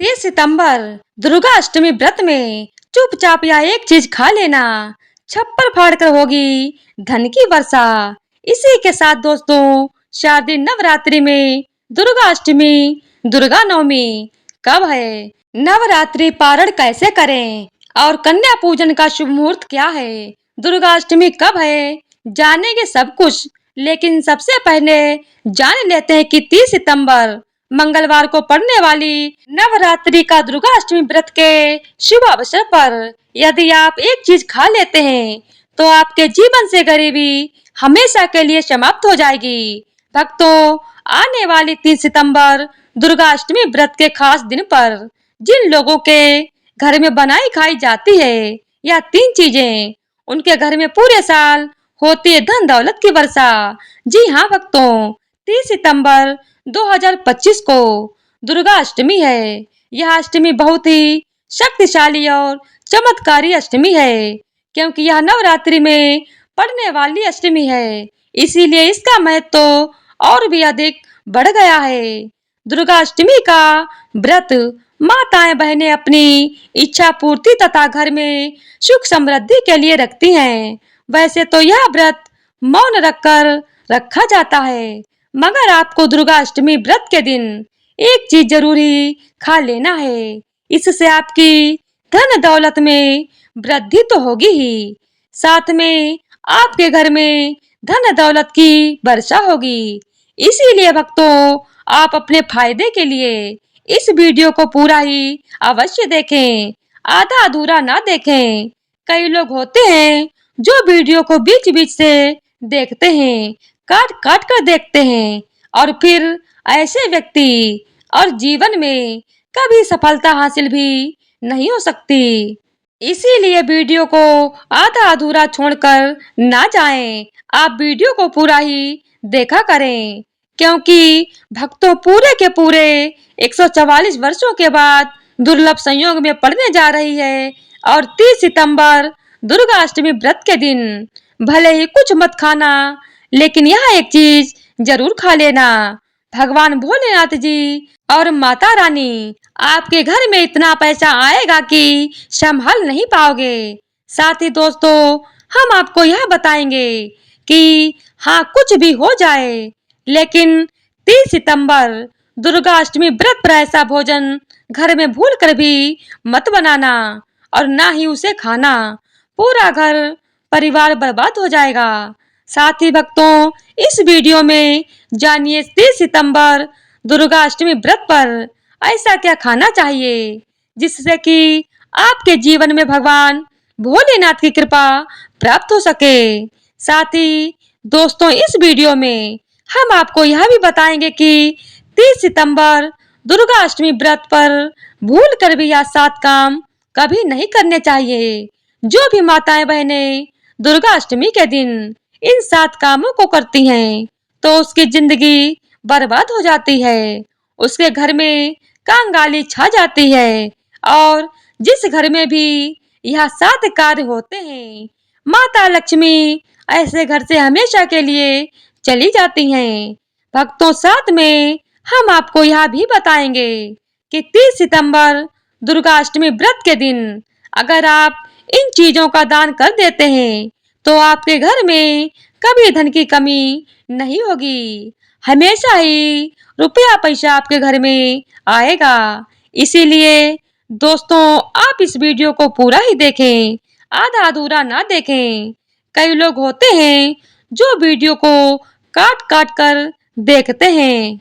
30 सितंबर दुर्गा अष्टमी व्रत में चुपचाप या एक चीज खा लेना, छप्पर फाड़ कर होगी धन की वर्षा। इसी के साथ दोस्तों, शारदीय नवरात्रि में दुर्गा अष्टमी, दुर्गा नवमी कब है, नवरात्रि पारण कैसे करें और कन्या पूजन का शुभ मुहूर्त क्या है, दुर्गा अष्टमी कब है, जानेंगे सब कुछ। लेकिन सबसे पहले जान लेते हैं कि 30 सितंबर मंगलवार को पड़ने वाली नवरात्रि का दुर्गा अष्टमी व्रत के शुभ अवसर पर यदि आप एक चीज खा लेते हैं तो आपके जीवन से गरीबी हमेशा के लिए समाप्त हो जाएगी। भक्तों, आने वाली 30 सितंबर दुर्गा अष्टमी व्रत के खास दिन पर जिन लोगों के घर में बनाई खाई जाती है या 3 चीजें, उनके घर में पूरे साल होती है धन दौलत की वर्षा। जी हाँ भक्तों, 30 सितंबर 2025 को दुर्गा अष्टमी है। यह अष्टमी बहुत ही शक्तिशाली और चमत्कारी अष्टमी है, क्योंकि यह नवरात्रि में पड़ने वाली अष्टमी है। इसीलिए इसका महत्व तो और भी अधिक बढ़ गया है। दुर्गा अष्टमी का व्रत माताएं बहनें अपनी इच्छा पूर्ति तथा घर में सुख समृद्धि के लिए रखती हैं। वैसे तो यह व्रत मौन रखकर रखा जाता है, मगर आपको दुर्गा अष्टमी व्रत के दिन एक चीज जरूरी खा लेना है। इससे आपकी धन दौलत में वृद्धि तो होगी ही, साथ में आपके घर में धन दौलत की वर्षा होगी। इसीलिए भक्तों, आप अपने फायदे के लिए इस वीडियो को पूरा ही अवश्य देखें, आधा अधूरा ना देखें। कई लोग होते हैं जो वीडियो को बीच बीच से देखते हैं, काट काट कर देखते हैं, और फिर ऐसे व्यक्ति और जीवन में कभी सफलता हासिल भी नहीं हो सकती। इसीलिए वीडियो को आधा अधूरा छोड़कर ना जाएं, आप वीडियो को पूरा ही देखा करें, क्योंकि भक्तों पूरे के पूरे 144 वर्षों के बाद दुर्लभ संयोग में पड़ने जा रही है। और 30 सितंबर दुर्गा अष्टमी व्रत के दिन भले ही कुछ मत खाना, लेकिन यहाँ एक चीज जरूर खा लेना। भगवान भोलेनाथ जी और माता रानी आपके घर में इतना पैसा आएगा कि संभाल नहीं पाओगे। साथ ही दोस्तों, हम आपको यह बताएंगे कि हाँ, कुछ भी हो जाए, लेकिन 30 सितंबर दुर्गा अष्टमी व्रत पर ऐसा भोजन घर में भूल कर भी मत बनाना और ना ही उसे खाना। पूरा घर परिवार बर्बाद हो जाएगा। साथ ही भक्तों, इस वीडियो में जानिए 30 सितंबर दुर्गा अष्टमी व्रत पर ऐसा क्या खाना चाहिए जिससे कि आपके जीवन में भगवान भोलेनाथ की कृपा प्राप्त हो सके। साथ ही दोस्तों, इस वीडियो में हम आपको यह भी बताएंगे कि 30 सितंबर दुर्गा अष्टमी व्रत पर भूल कर भी यह 7 काम कभी नहीं करने चाहिए। जो भी माताएं बहनें दुर्गा अष्टमी के दिन इन 7 कामों को करती हैं तो उसकी जिंदगी बर्बाद हो जाती है, उसके घर में कंगाली छा जाती है, और जिस घर में भी यह 7 कार्य होते हैं, माता लक्ष्मी ऐसे घर से हमेशा के लिए चली जाती हैं। भक्तों, साथ में हम आपको यह भी बताएंगे कि 30 सितंबर दुर्गा अष्टमी व्रत के दिन अगर आप इन चीजों का दान कर देते हैं तो आपके घर में कभी धन की कमी नहीं होगी, हमेशा ही रुपया पैसा आपके घर में आएगा। इसीलिए दोस्तों, आप इस वीडियो को पूरा ही देखें, आधा अधूरा ना देखें। कई लोग होते हैं जो वीडियो को काट काट कर देखते हैं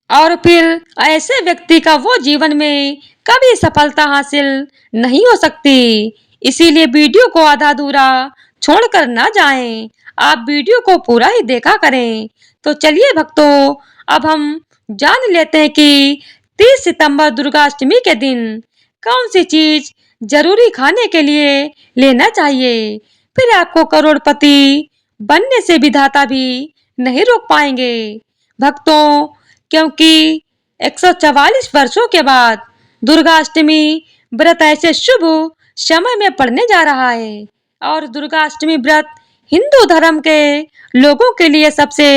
और फिर ऐसे व्यक्ति का वो जीवन में कभी सफलता हासिल नहीं हो सकती। इसीलिए वीडियो को आधा अधूरा छोड़कर ना जाएं, आप वीडियो को पूरा ही देखा करें। तो चलिए भक्तों, अब हम जान लेते हैं कि 30 सितंबर दुर्गा अष्टमी के दिन कौन सी चीज जरूरी खाने के लिए लेना चाहिए, फिर आपको करोड़पति बनने से विधाता भी नहीं रोक पाएंगे। भक्तों, क्योंकि 144 वर्षों के बाद दुर्गा अष्टमी व्रत ऐसे शुभ समय में पड़ने जा रहा है, और दुर्गा अष्टमी व्रत हिंदू धर्म के लोगों के लिए सबसे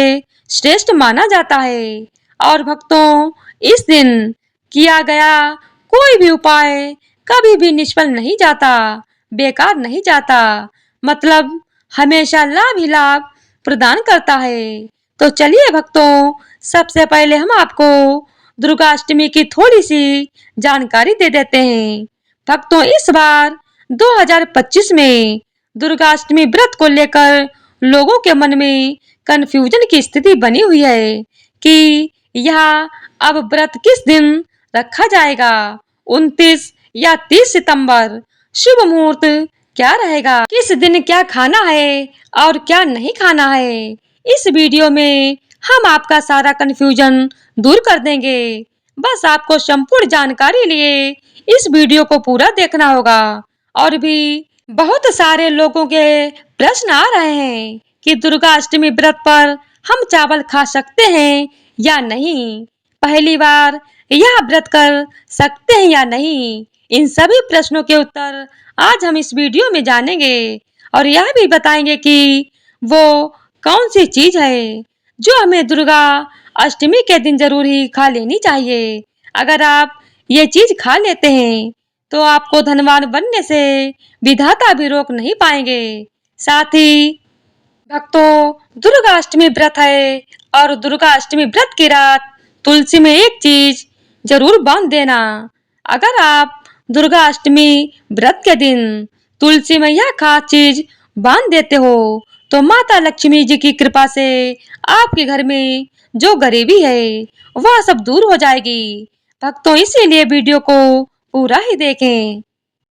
श्रेष्ठ माना जाता है। और भक्तों, इस दिन किया गया कोई भी उपाय कभी भी निष्फल नहीं जाता, बेकार नहीं जाता, मतलब हमेशा लाभ ही लाभ प्रदान करता है। तो चलिए भक्तों, सबसे पहले हम आपको दुर्गाष्टमी की थोड़ी सी जानकारी दे देते हैं। भक्तों, इस बार 2025 में दुर्गाष्टमी व्रत को लेकर लोगों के मन में कंफ्यूजन की स्थिति बनी हुई है कि यह अब व्रत किस दिन रखा जाएगा, 29 या 30 सितंबर। शुभ मुहूर्त क्या रहेगा, किस दिन क्या खाना है और क्या नहीं खाना है। इस वीडियो में हम आपका सारा कंफ्यूजन दूर कर देंगे। बस आपको संपूर्ण जानकारी लिए इस वीडियो को पूरा देखना होगा। और भी बहुत सारे लोगों के प्रश्न आ रहे हैं कि दुर्गाष्टमी व्रत पर हम चावल खा सकते हैं या नहीं, पहली बार यह व्रत कर सकते हैं या नहीं। इन सभी प्रश्नों के उत्तर आज हम इस वीडियो में जानेंगे और यह भी बताएंगे कि वो कौन सी चीज है जो हमें दुर्गा अष्टमी के दिन जरूर ही खा लेनी चाहिए। अगर आप ये चीज खा लेते हैं तो आपको धनवान बनने से विधाता भी रोक नहीं पाएंगे। साथ ही भक्तों, दुर्गा अष्टमी व्रत है और दुर्गा अष्टमी व्रत की रात तुलसी में एक चीज जरूर बांध देना। अगर आप दुर्गा अष्टमी व्रत के दिन तुलसी में यह खास चीज बांध देते हो तो माता लक्ष्मी जी की कृपा से आपके घर में जो गरीबी है वह सब दूर हो जाएगी। भक्तों, इसीलिए वीडियो को पूरा ही देखें।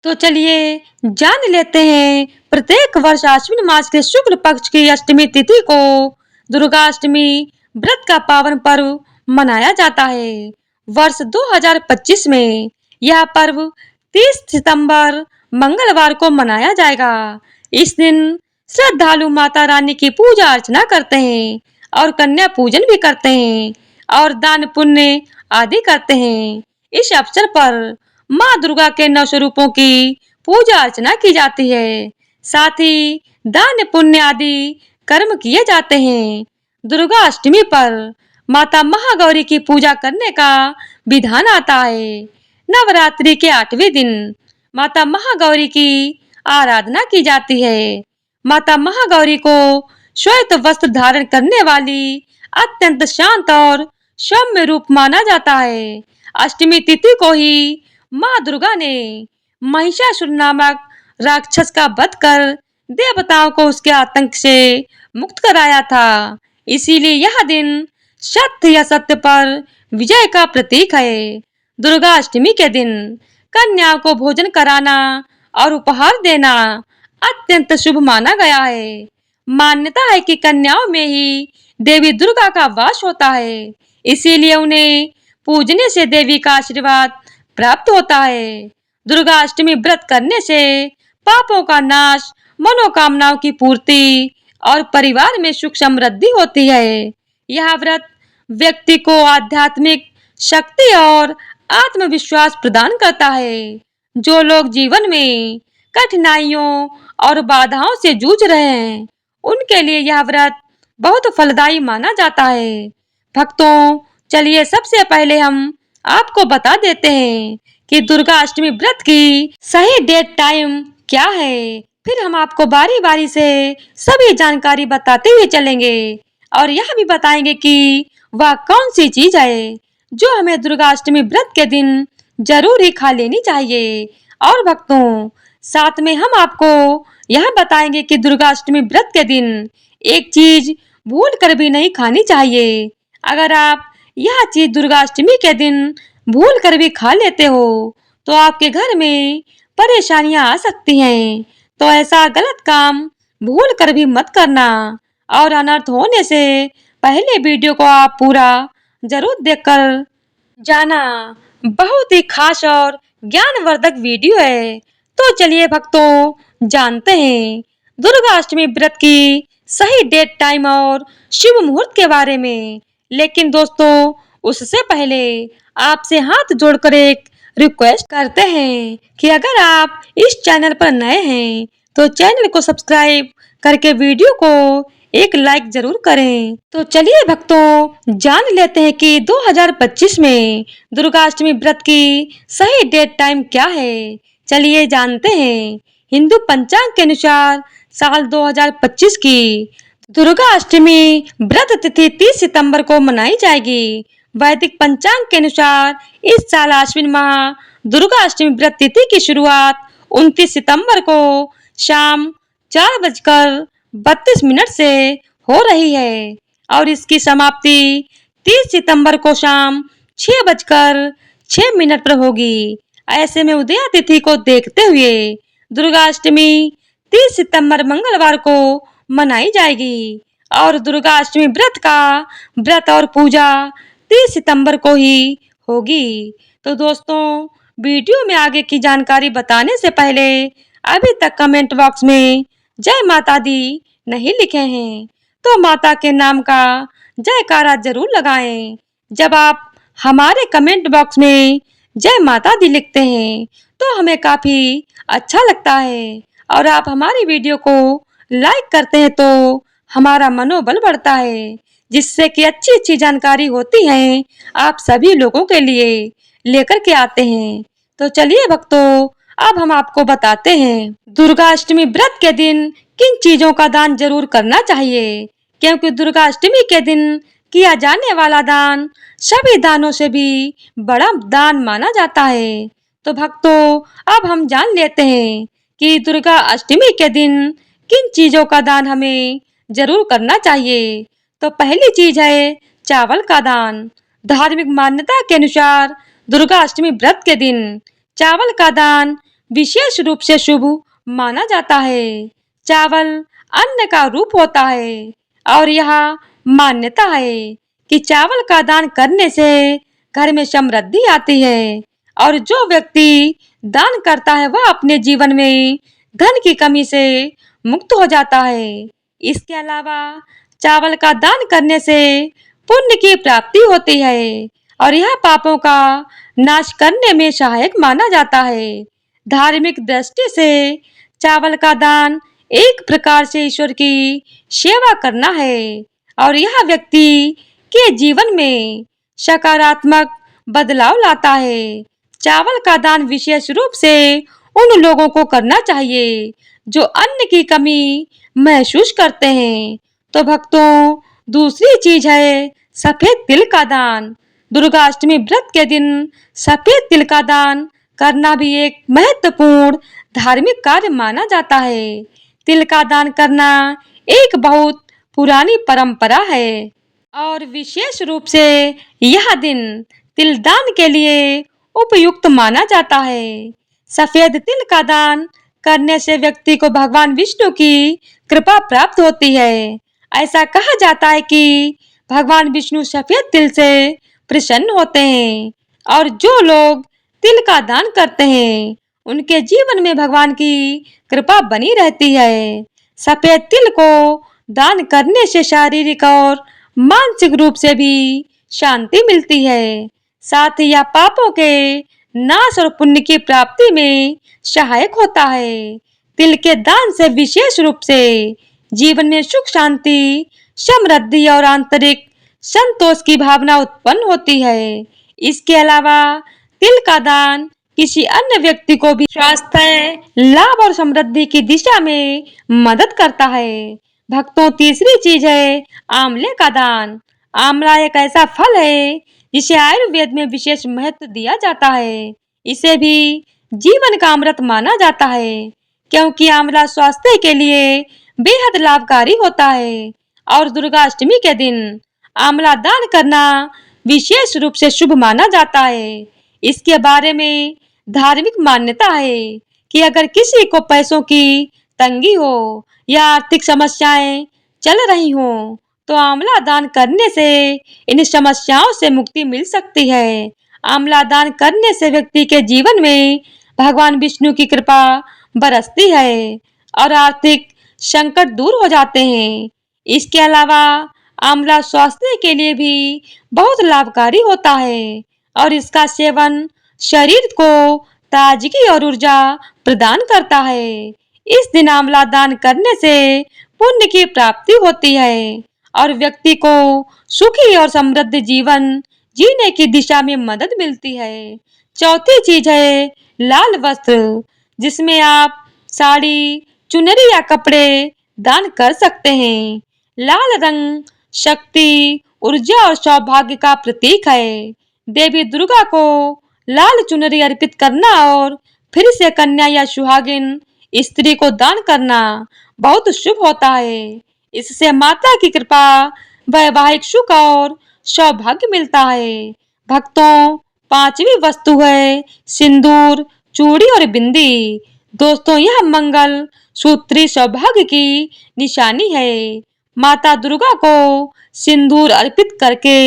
तो चलिए जान लेते हैं, प्रत्येक वर्ष आश्विन मास के शुक्ल पक्ष की अष्टमी तिथि को दुर्गा अष्टमी व्रत का पावन पर्व मनाया जाता है। वर्ष 2025 में यह पर्व 30 सितंबर मंगलवार को मनाया जाएगा। इस दिन श्रद्धालु माता रानी की पूजा अर्चना करते हैं और कन्या पूजन भी करते हैं और दान पुण्य आदि करते हैं। इस अवसर पर माँ दुर्गा के 9 स्वरूपों की पूजा अर्चना की जाती है। साथ ही दान पुण्य आदि कर्म किए जाते हैं। दुर्गा अष्टमी पर माता महागौरी की पूजा करने का विधान आता है। नवरात्रि के 8वें दिन माता महागौरी की आराधना की जाती है। माता महागौरी को श्वेत वस्त्र धारण करने वाली अत्यंत शांत और सौम्य रूप माना जाता है। अष्टमी तिथि को ही माँ दुर्गा ने महिषासुर नामक राक्षस का वध कर देवताओं को उसके आतंक से मुक्त कराया था। इसीलिए यह दिन सत्य या सत्य पर विजय का प्रतीक है। दुर्गा अष्टमी के दिन कन्याओं को भोजन कराना और उपहार देना अत्यंत शुभ माना गया है। मान्यता है कि कन्याओं में ही देवी दुर्गा का वास होता है, इसीलिए उन्हें पूजने से देवी का आशीर्वाद प्राप्त होता है। दुर्गा अष्टमी व्रत करने से पापों का नाश, मनोकामनाओं की पूर्ति और परिवार में सुख समृद्धि होती है। यह व्रत व्यक्ति को आध्यात्मिक शक्ति और आत्मविश्वास प्रदान करता है। जो लोग जीवन में कठिनाइयों और बाधाओं से जूझ रहे हैं उनके लिए यह व्रत बहुत फलदायी माना जाता है। भक्तों, चलिए सबसे पहले हम आपको बता देते हैं कि दुर्गा अष्टमी व्रत की सही डेट टाइम क्या है। फिर हम आपको बारी बारी से सभी जानकारी बताते हुए चलेंगे और यह भी बताएंगे कि वह कौन सी चीज है जो हमें दुर्गा अष्टमी व्रत के दिन जरूर ही खा लेनी चाहिए। और भक्तों, साथ में हम आपको यह बताएंगे कि दुर्गा अष्टमी व्रत के दिन एक चीज भूल कर भी नहीं खानी चाहिए। अगर आप यह चीज दुर्गा अष्टमी के दिन भूल कर भी खा लेते हो तो आपके घर में परेशानियां आ सकती हैं। तो ऐसा गलत काम भूल कर भी मत करना और अनर्थ होने से पहले वीडियो को आप पूरा जरूर देखकर जाना। बहुत ही खास और ज्ञानवर्धक वीडियो है। तो चलिए भक्तों, जानते हैं दुर्गा अष्टमी व्रत की सही डेट टाइम और शुभ मुहूर्त के बारे में। लेकिन दोस्तों, उससे पहले आपसे हाथ जोड़कर एक रिक्वेस्ट करते हैं कि अगर आप इस चैनल पर नए हैं तो चैनल को सब्सक्राइब करके वीडियो को एक लाइक जरूर करें। तो चलिए भक्तों, जान लेते हैं कि 2025 में दुर्गाष्टमी व्रत की सही डेट टाइम क्या है। चलिए जानते हैं। हिंदू पंचांग के अनुसार साल 2025 की दुर्गा अष्टमी व्रत तिथि 30 सितंबर को मनाई जाएगी। वैदिक पंचांग के अनुसार इस साल आश्विन माह दुर्गा अष्टमी व्रत तिथि की शुरुआत 29 सितंबर को शाम 4:32 से हो रही है और इसकी समाप्ति 30 सितंबर को शाम 6:06 पर होगी। ऐसे में उदया तिथि को देखते हुए दुर्गा अष्टमी 30 सितंबर मंगलवार को मनाई जाएगी और दुर्गा अष्टमी व्रत और पूजा 30 सितंबर को ही होगी। तो दोस्तों, वीडियो में आगे की जानकारी बताने से पहले अभी तक कमेंट बॉक्स में जय माता दी नहीं लिखे हैं तो माता के नाम का जयकारा जरूर लगाएं। जब आप हमारे कमेंट बॉक्स में जय माता दी लिखते हैं तो हमें काफी अच्छा लगता है और आप हमारी वीडियो को लाइक करते हैं तो हमारा मनोबल बढ़ता है, जिससे कि अच्छी अच्छी जानकारी होती है आप सभी लोगों के लिए लेकर के आते हैं। तो चलिए भक्तों, अब हम आपको बताते हैं दुर्गा अष्टमी व्रत के दिन किन चीजों का दान जरूर करना चाहिए, क्योंकि दुर्गा अष्टमी के दिन किया जाने वाला दान सभी दानों से भी बड़ा दान माना जाता है। तो भक्तों, अब हम जान लेते हैं कि दुर्गा अष्टमी के दिन किन चीजों का दान हमें जरूर करना चाहिए। तो पहली चीज है चावल का दान। धार्मिक मान्यता के अनुसार दुर्गा अष्टमी व्रत के दिन चावल का दान विशेष रूप से शुभ माना जाता है। चावल अन्न का रूप होता है और यह मान्यता है कि चावल का दान करने से घर में समृद्धि आती है और जो व्यक्ति दान करता है वह अपने जीवन में धन की कमी से मुक्त हो जाता है। इसके अलावा चावल का दान करने से पुण्य की प्राप्ति होती है और यह पापों का नाश करने में सहायक माना जाता है। धार्मिक दृष्टि से चावल का दान एक प्रकार से ईश्वर की सेवा करना है और यह व्यक्ति के जीवन में सकारात्मक बदलाव लाता है। चावल का दान विशेष रूप से उन लोगों को करना चाहिए जो अन्न की कमी महसूस करते हैं। तो भक्तों, दूसरी चीज है सफेद तिल का दान। दुर्गा अष्टमी व्रत के दिन सफेद तिल का दान करना भी एक महत्वपूर्ण धार्मिक कार्य माना जाता है। तिल का दान करना एक बहुत पुरानी परंपरा है और विशेष रूप से यह दिन तिल दान के लिए उपयुक्त माना जाता है। सफेद तिल का दान करने से व्यक्ति को भगवान विष्णु की कृपा प्राप्त होती है। ऐसा कहा जाता है कि भगवान विष्णु सफेद तिल से प्रसन्न होते हैं और जो लोग तिल का दान करते हैं उनके जीवन में भगवान की कृपा बनी रहती है। सफेद तिल को दान करने से शारीरिक और मानसिक रूप से भी शांति मिलती है। साथ ही यह पापों के नाश और पुण्य की प्राप्ति में सहायक होता है। तिल के दान से विशेष रूप से जीवन में सुख शांति, समृद्धि और आंतरिक संतोष की भावना उत्पन्न होती है। इसके अलावा तिल का दान किसी अन्य व्यक्ति को भी स्वास्थ्य लाभ और समृद्धि की दिशा में मदद करता है। भक्तों, तीसरी चीज है आंवले का दान। आंवला एक ऐसा फल है जिसे आयुर्वेद में विशेष महत्व दिया जाता है। इसे भी जीवन का अमृत माना जाता है क्योंकि आंवला स्वास्थ्य के लिए बेहद लाभकारी होता है और दुर्गा अष्टमी के दिन आंवला दान करना विशेष रूप से शुभ माना जाता है। इसके बारे में धार्मिक मान्यता है कि अगर किसी को पैसों की तंगी हो या आर्थिक समस्याएं चल रही हो तो आंवला दान करने से इन समस्याओं से मुक्ति मिल सकती है। आंवला दान करने से व्यक्ति के जीवन में भगवान विष्णु की कृपा बरसती है और आर्थिक संकट दूर हो जाते हैं। इसके अलावा आंवला स्वास्थ्य के लिए भी बहुत लाभकारी होता है और इसका सेवन शरीर को ताजगी और ऊर्जा प्रदान करता है। इस दिन आंवला दान करने से पुण्य की प्राप्ति होती है और व्यक्ति को सुखी और समृद्ध जीवन जीने की दिशा में मदद मिलती है। चौथी चीज है लाल वस्त्र, जिसमें आप साड़ी, चुनरी या कपड़े दान कर सकते हैं। लाल रंग शक्ति, ऊर्जा और सौभाग्य का प्रतीक है। देवी दुर्गा को लाल चुनरी अर्पित करना और फिर से कन्या या सुहागिन स्त्री को दान करना बहुत शुभ होता है। इससे माता की कृपा, वैवाहिक सुख और सौभाग्य मिलता है। भक्तों, पांचवी वस्तु है सिंदूर, चूड़ी और बिंदी। दोस्तों, यह मंगल सूत्री सौभाग्य की निशानी है। माता दुर्गा को सिंदूर अर्पित करके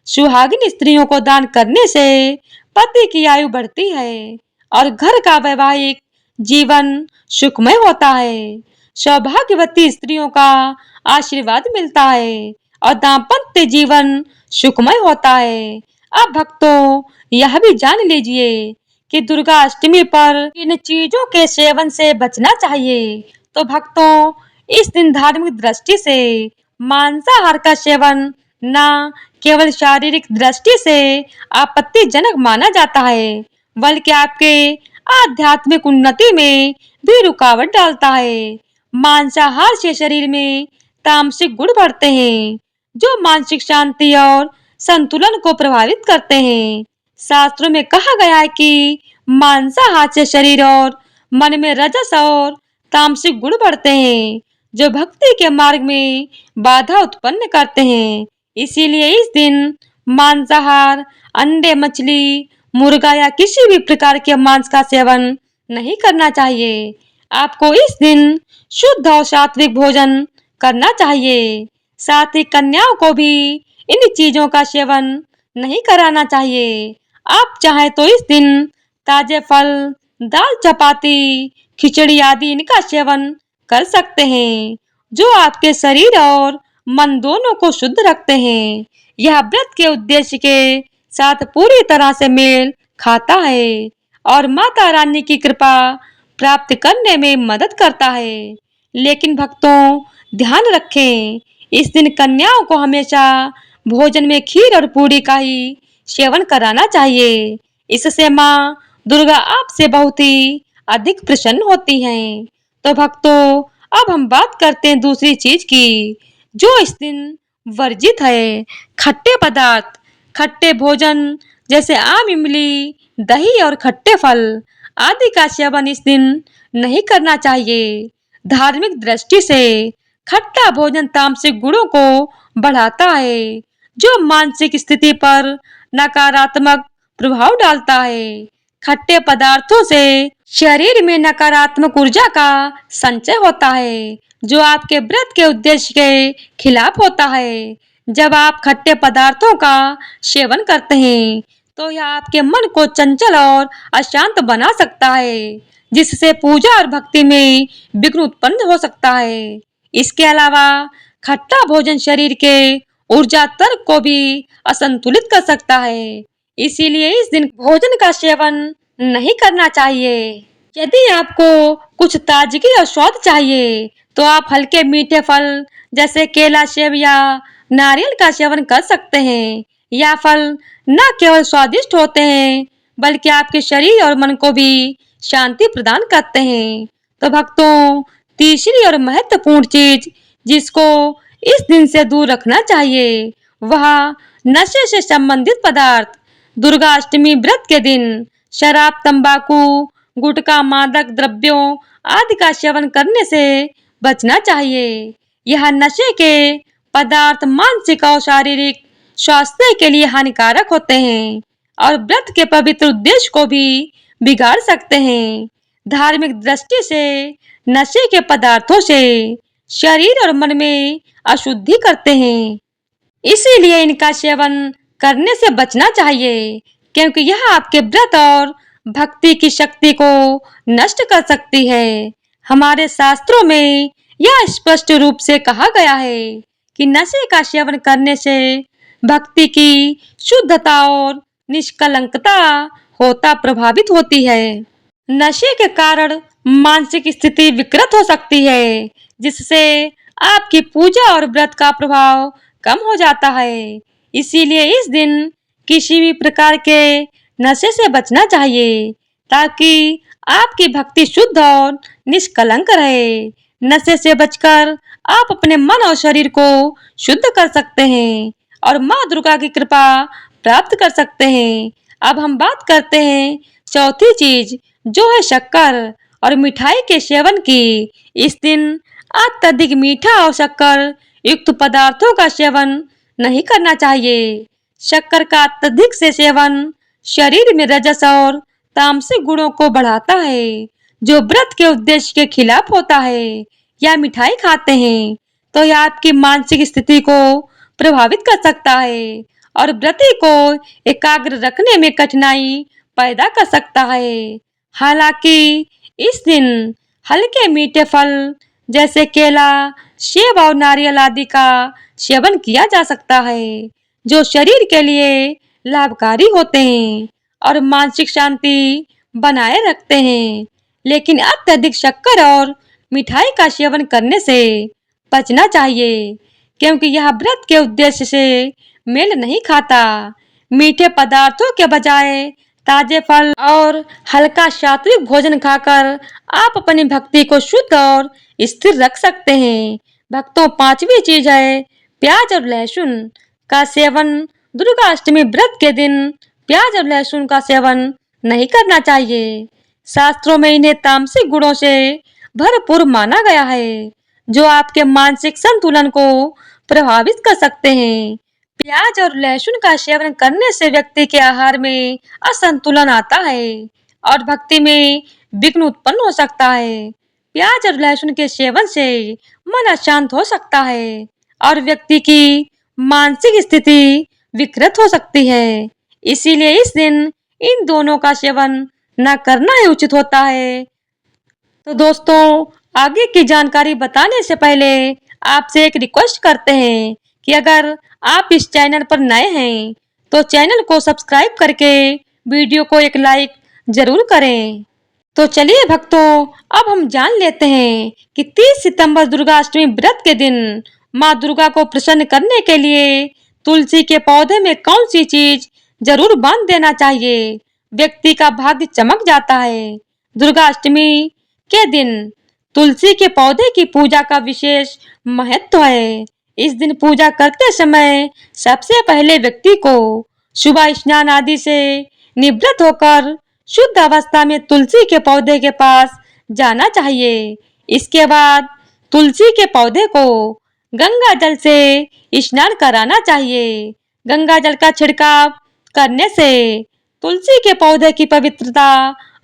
सुहागिन स्त्रियों को दान करने से पति की आयु बढ़ती है और घर का वैवाहिक जीवन सुखमय होता है। सौभाग्यवती स्त्रियों का आशीर्वाद मिलता है और दाम्पत्य जीवन सुखमय होता है। अब भक्तों, यह भी जान लीजिए कि दुर्गा अष्टमी पर इन चीजों के सेवन से बचना चाहिए। तो भक्तों, इस दिन धार्मिक दृष्टि से मांसाहार का सेवन न केवल शारीरिक दृष्टि से आपत्तिजनक माना जाता है, बल्कि आपके आध्यात्मिक उन्नति में भी रुकावट डालता है। मांसाहार से शरीर में तामसिक गुण बढ़ते हैं, जो मानसिक शांति और संतुलन को प्रभावित करते हैं। शास्त्रों में कहा गया है कि मांसाहार से शरीर और मन में रजस और तामसिक गुण बढ़ते हैं, जो भक्ति के मार्ग में बाधा उत्पन्न करते हैं। इसीलिए इस दिन मांसाहार, अंडे, मछली, मुर्गा या किसी भी प्रकार के मांस का सेवन नहीं करना चाहिए। आपको इस दिन शुद्ध और सात्विक भोजन करना चाहिए। साथ ही कन्याओं को भी इन चीजों का सेवन नहीं कराना चाहिए। आप चाहे तो इस दिन ताजे फल, दाल, चपाती, खिचड़ी आदि इनका सेवन कर सकते हैं, जो आपके शरीर और मन दोनों को शुद्ध रखते हैं। यह व्रत के उद्देश्य के साथ पूरी तरह से मेल खाता है और माता रानी की कृपा प्राप्त करने में मदद करता है। लेकिन भक्तों, ध्यान रखें, इस दिन कन्याओं को हमेशा भोजन में खीर और पूरी का ही सेवन कराना चाहिए। इससे माँ दुर्गा आपसे बहुत ही अधिक प्रसन्न होती हैं। तो भक्तों, अब हम बात करते हैं दूसरी चीज की, जो इस दिन वर्जित है। खट्टे पदार्थ, खट्टे भोजन जैसे आम, इमली, दही और खट्टे फल आदि का सेवन इस दिन नहीं करना चाहिए। धार्मिक दृष्टि से खट्टा भोजन तामसिक गुणों को बढ़ाता है, जो मानसिक स्थिति पर नकारात्मक प्रभाव डालता है। खट्टे पदार्थों से शरीर में नकारात्मक ऊर्जा का संचय होता है, जो आपके व्रत के उद्देश्य के खिलाफ होता है। जब आप खट्टे पदार्थों का सेवन करते हैं, तो यह आपके मन को चंचल और अशांत बना सकता है, जिससे पूजा और भक्ति में विघ्न उत्पन्न हो सकता है। इसके अलावा खट्टा भोजन शरीर के ऊर्जा तर्क को भी असंतुलित कर सकता है। इसीलिए इस दिन भोजन का सेवन नहीं करना चाहिए। यदि आपको कुछ ताजगी और स्वाद चाहिए, तो आप हल्के मीठे फल जैसे केला, सेब या नारियल का सेवन कर सकते हैं। यह फल न केवल स्वादिष्ट होते हैं, बल्कि आपके शरीर और मन को भी शांति प्रदान करते हैं। तो भक्तों, तीसरी और महत्वपूर्ण चीज जिसको इस दिन से दूर रखना चाहिए, वह नशे से संबंधित पदार्थ। दुर्गा अष्टमी व्रत के दिन शराब, तंबाकू, गुटखा, मादक द्रव्यों आदि का सेवन करने से बचना चाहिए। यह नशे के पदार्थ मानसिक और शारीरिक स्वास्थ्य के लिए हानिकारक होते हैं और व्रत के पवित्र उद्देश्य को भी बिगाड़ सकते हैं। धार्मिक दृष्टि से नशे के पदार्थों से शरीर और मन में अशुद्धि करते हैं। इसीलिए इनका सेवन करने से बचना चाहिए, क्योंकि यह आपके व्रत और भक्ति की शक्ति को नष्ट कर सकती है। हमारे शास्त्रों में यह स्पष्ट रूप से कहा गया है कि नशे का सेवन करने से भक्ति की शुद्धता और निष्कलंकता होता प्रभावित होती है। नशे के कारण मानसिक स्थिति विकृत हो सकती है, जिससे आपकी पूजा और व्रत का प्रभाव कम हो जाता है। इसीलिए इस दिन किसी भी प्रकार के नशे से बचना चाहिए ताकि आपकी भक्ति शुद्ध और निष्कलंक रहे। नशे से बचकर आप अपने मन और शरीर को शुद्ध कर सकते हैं और माँ दुर्गा की कृपा प्राप्त कर सकते हैं। अब हम बात करते हैं चौथी चीज, जो है शक्कर और मिठाई के सेवन की। इस दिन अत्यधिक मीठा और शक्कर युक्त पदार्थों का सेवन नहीं करना चाहिए। शक्कर का अत्यधिक से सेवन शरीर में रजस और तामसिक गुणों को बढ़ाता है, जो व्रत के उद्देश्य के खिलाफ होता है। या मिठाई खाते हैं तो यह आपकी मानसिक स्थिति को प्रभावित कर सकता है और व्रती को एकाग्र रखने में कठिनाई पैदा कर सकता है। हालांकि इस दिन हल्के मीठे फल जैसे केला, सेब और नारियल आदि का सेवन किया जा सकता है, जो शरीर के लिए लाभकारी होते हैं और मानसिक शांति बनाए रखते हैं। लेकिन अत्यधिक शक्कर और मिठाई का सेवन करने से बचना चाहिए, क्योंकि यह व्रत के उद्देश्य से मेल नहीं खाता। मीठे पदार्थों के बजाय ताजे फल और हल्का सात्विक भोजन खाकर आप अपनी भक्ति को शुद्ध और स्थिर रख सकते हैं। भक्तों, पांचवी चीज है प्याज और लहसुन का सेवन। दुर्गा अष्टमी व्रत के दिन प्याज और लहसुन का सेवन नहीं करना चाहिए। शास्त्रों में इन्हें तामसिक गुणों से भरपूर माना गया है, जो आपके मानसिक संतुलन को प्रभावित कर सकते हैं। प्याज और लहसुन का सेवन करने से व्यक्ति के आहार में असंतुलन आता है और भक्ति में विघ्न उत्पन्न हो सकता है। प्याज और लहसुन के सेवन से मन अशांत हो सकता है और व्यक्ति की मानसिक स्थिति विकृत हो सकती है। इसीलिए इस दिन इन दोनों का सेवन न करना ही उचित होता है। तो दोस्तों, आगे की जानकारी बताने से पहले आपसे एक रिक्वेस्ट करते हैं कि अगर आप इस चैनल पर नए हैं तो चैनल को सब्सक्राइब करके वीडियो को एक लाइक जरूर करें। तो चलिए भक्तों, अब हम जान लेते हैं कि 30 सितंबर दुर्गा अष्टमी व्रत के दिन माँ दुर्गा को प्रसन्न करने के लिए तुलसी के पौधे में कौन सी चीज जरूर बांध देना चाहिए। व्यक्ति का भाग्य चमक जाता है। दुर्गा अष्टमी के दिन तुलसी के पौधे की पूजा का विशेष महत्व है। इस दिन पूजा करते समय सबसे पहले व्यक्ति को सुबह स्नान आदि से निवृत्त होकर शुद्ध अवस्था में तुलसी के पौधे के पास जाना चाहिए। इसके बाद तुलसी के पौधे को गंगा जल से स्नान कराना चाहिए। गंगा जल का छिड़काव करने से तुलसी के पौधे की पवित्रता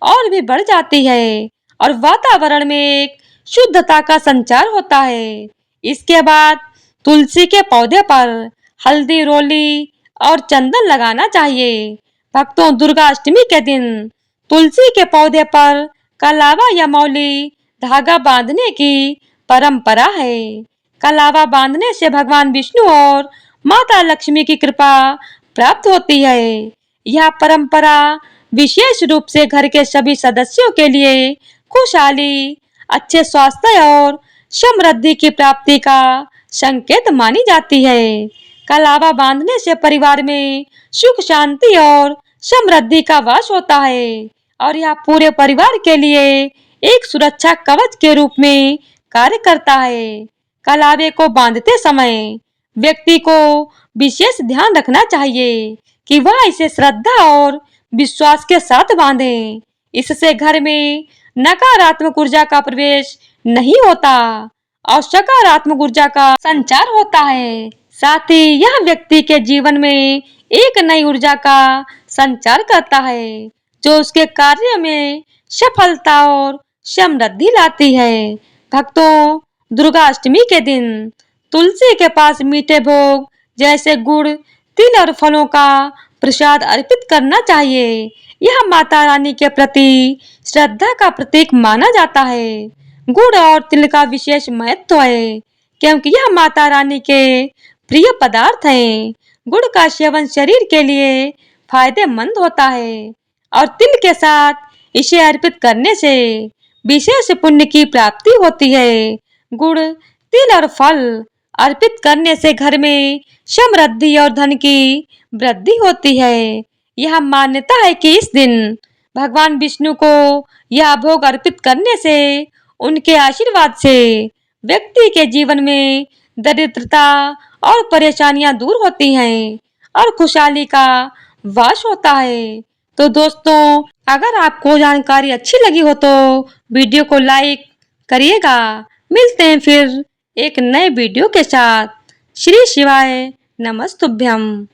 और भी बढ़ जाती है और वातावरण में एक शुद्धता का संचार होता है। इसके बाद तुलसी के पौधे पर हल्दी, रोली और चंदन लगाना चाहिए। भक्तों, दुर्गा अष्टमी के दिन तुलसी के पौधे पर कलावा या मौली धागा बांधने की परंपरा है। कलावा बांधने से भगवान विष्णु और माता लक्ष्मी की कृपा प्राप्त होती है। यह परंपरा विशेष रूप से घर के सभी सदस्यों के लिए खुशहाली, अच्छे स्वास्थ्य और समृद्धि की प्राप्ति का संकेत मानी जाती है। कलावा बांधने से परिवार में सुख, शांति और समृद्धि का वास होता है और यह पूरे परिवार के लिए एक सुरक्षा कवच के रूप में कार्य करता है। कलावे को बांधते समय व्यक्ति को विशेष ध्यान रखना चाहिए कि वह इसे श्रद्धा और विश्वास के साथ बांधे। इससे घर में नकारात्मक ऊर्जा का प्रवेश नहीं होता और सकारात्मक ऊर्जा का संचार होता है। साथ ही यह व्यक्ति के जीवन में एक नई ऊर्जा का संचार करता है, जो उसके कार्य में सफलता और समृद्धि लाती है। भक्तों, दुर्गा अष्टमी के दिन तुलसी के पास मीठे भोग जैसे गुड़, तिल और फलों का प्रसाद अर्पित करना चाहिए। यह माता रानी के प्रति श्रद्धा का प्रतीक माना जाता है। गुड़ और तिल का विशेष महत्व है, क्योंकि यह माता रानी के प्रिय पदार्थ हैं। गुड़ का सेवन शरीर के लिए फायदेमंद होता है और तिल के साथ इसे अर्पित करने से विशेष पुण्य की प्राप्ति होती है। गुड़ तिल और फल अर्पित करने से घर में समृद्धि और धन की वृद्धि होती है। यह मान्यता है कि इस दिन भगवान विष्णु को यह भोग अर्पित करने से उनके आशीर्वाद से व्यक्ति के जीवन में दरिद्रता और परेशानियां दूर होती हैं और खुशहाली का वास होता है। तो दोस्तों, अगर आपको जानकारी अच्छी लगी हो तो वीडियो को लाइक करिएगा। मिलते हैं फिर एक नए वीडियो के साथ। श्री शिवाय नमस्तुभ्यम।